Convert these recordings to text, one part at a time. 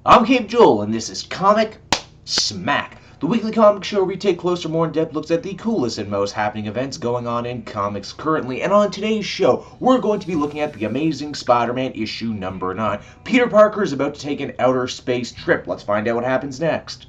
I'm Cape Joel, and this is Comic Smack, the weekly comic show where we take closer, more in-depth looks at the coolest and most happening events going on in comics currently. And on today's show, we're going to be looking at the Amazing Spider-Man issue number 9. Peter Parker is about to take an outer space trip. Let's find out what happens next.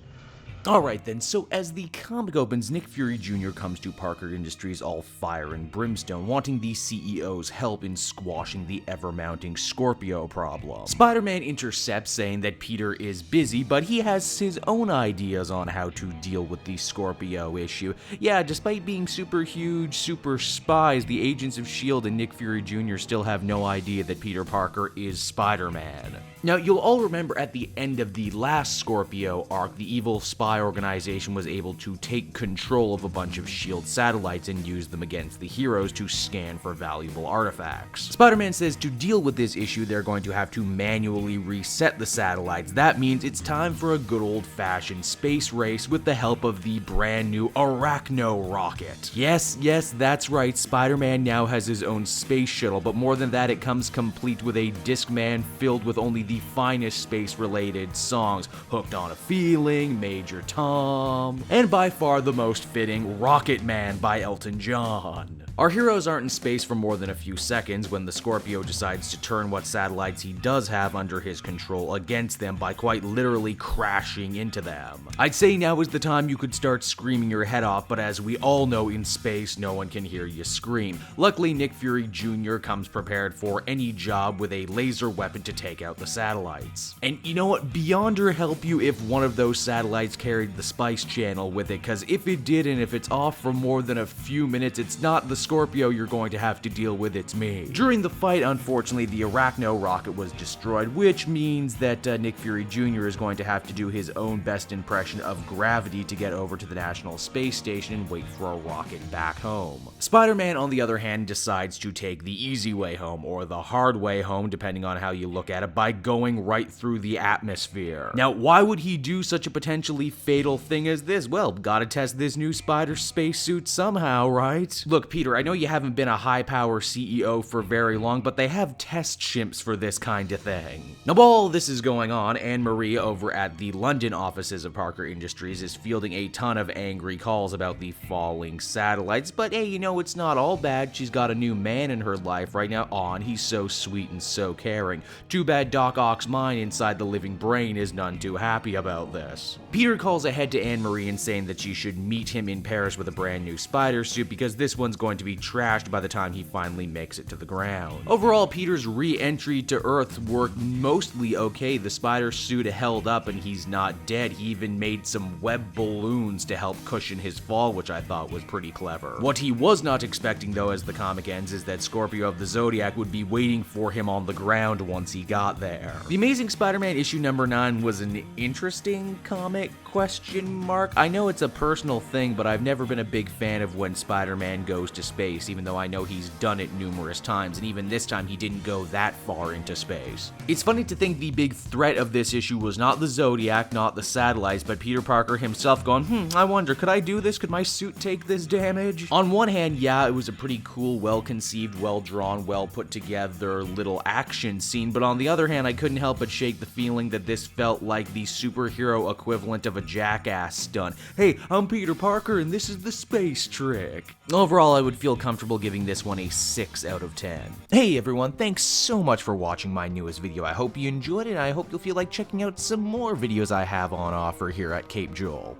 Alright then, so as the comic opens, Nick Fury Jr. comes to Parker Industries all fire and brimstone, wanting the CEO's help in squashing the ever-mounting Scorpio problem. Spider-Man intercepts, saying that Peter is busy, but he has his own ideas on how to deal with the Scorpio issue. Yeah, despite being super huge, super spies, the agents of S.H.I.E.L.D. and Nick Fury Jr. still have no idea that Peter Parker is Spider-Man. Now, you'll all remember at the end of the last Scorpio arc, the evil spy organization was able to take control of a bunch of S.H.I.E.L.D. satellites and use them against the heroes to scan for valuable artifacts. Spider-Man says to deal with this issue, they're going to have to manually reset the satellites. That means it's time for a good old-fashioned space race with the help of the brand new Arachno rocket. Yes, that's right, Spider-Man now has his own space shuttle, but more than that, it comes complete with a Discman filled with only the finest space-related songs, Hooked on a Feeling, Major Tom, and by far the most fitting, Rocket Man by Elton John. Our heroes aren't in space for more than a few seconds when the Scorpio decides to turn what satellites he does have under his control against them by quite literally crashing into them. I'd say now is the time you could start screaming your head off, but as we all know, in space, no one can hear you scream. Luckily, Nick Fury Jr. comes prepared for any job with a laser weapon to take out the satellites. And you know what? Beyonder help you if one of those satellites carried the Spice Channel with it, because if it did and if it's off for more than a few minutes, it's not the Scorpio you're going to have to deal with, it's me. During the fight, unfortunately, the Arachno rocket was destroyed, which means that Nick Fury Jr. is going to have to do his own best impression of gravity to get over to the National Space Station and wait for a rocket back home. Spider-Man, on the other hand, decides to take the easy way home, or the hard way home, depending on how you look at it, by going right through the atmosphere. Now, why would he do such a potentially fatal thing as this? Well, gotta test this new spider spacesuit somehow, right? Look, Peter, I know you haven't been a high-power CEO for very long, but they have test chimps for this kind of thing. Now, while all this is going on, Anne-Marie over at the London offices of Parker Industries is fielding a ton of angry calls about the falling satellites, but hey, you know, it's not all bad. She's got a new man in her life right now. Aw, and he's so sweet and so caring. Too bad Doc Ock's mind inside the living brain is none too happy about this. Peter calls ahead to Anne-Marie and saying that she should meet him in Paris with a brand new spider suit because this one's going to be trashed by the time he finally makes it to the ground. Overall, Peter's re-entry to Earth worked mostly okay. The spider suit held up and he's not dead. He even made some web balloons to help cushion his fall, which I thought was pretty clever. What he was not expecting, though, as the comic ends, is that Scorpio of the Zodiac would be waiting for him on the ground once he got there. The Amazing Spider-Man issue number 9 was an interesting comic, ? I know it's a personal thing, but I've never been a big fan of when Spider-Man goes to space, even though I know he's done it numerous times, and even this time he didn't go that far into space. It's funny to think the big threat of this issue was not the Zodiac, not the satellites, but Peter Parker himself going, I wonder, could I do this? Could my suit take this damage? On one hand, yeah, it was a pretty cool, well-conceived, well-drawn, well-put-together little action scene, but on the other hand, I couldn't help but shake the feeling that this felt like the superhero equivalent of a jackass stunt. Hey, I'm Peter Parker and this is the space trick. Overall, I would feel comfortable giving this one a 6 out of 10. Hey everyone, thanks so much for watching my newest video. I hope you enjoyed it, and I hope you'll feel like checking out some more videos I have on offer here at Cape Joel.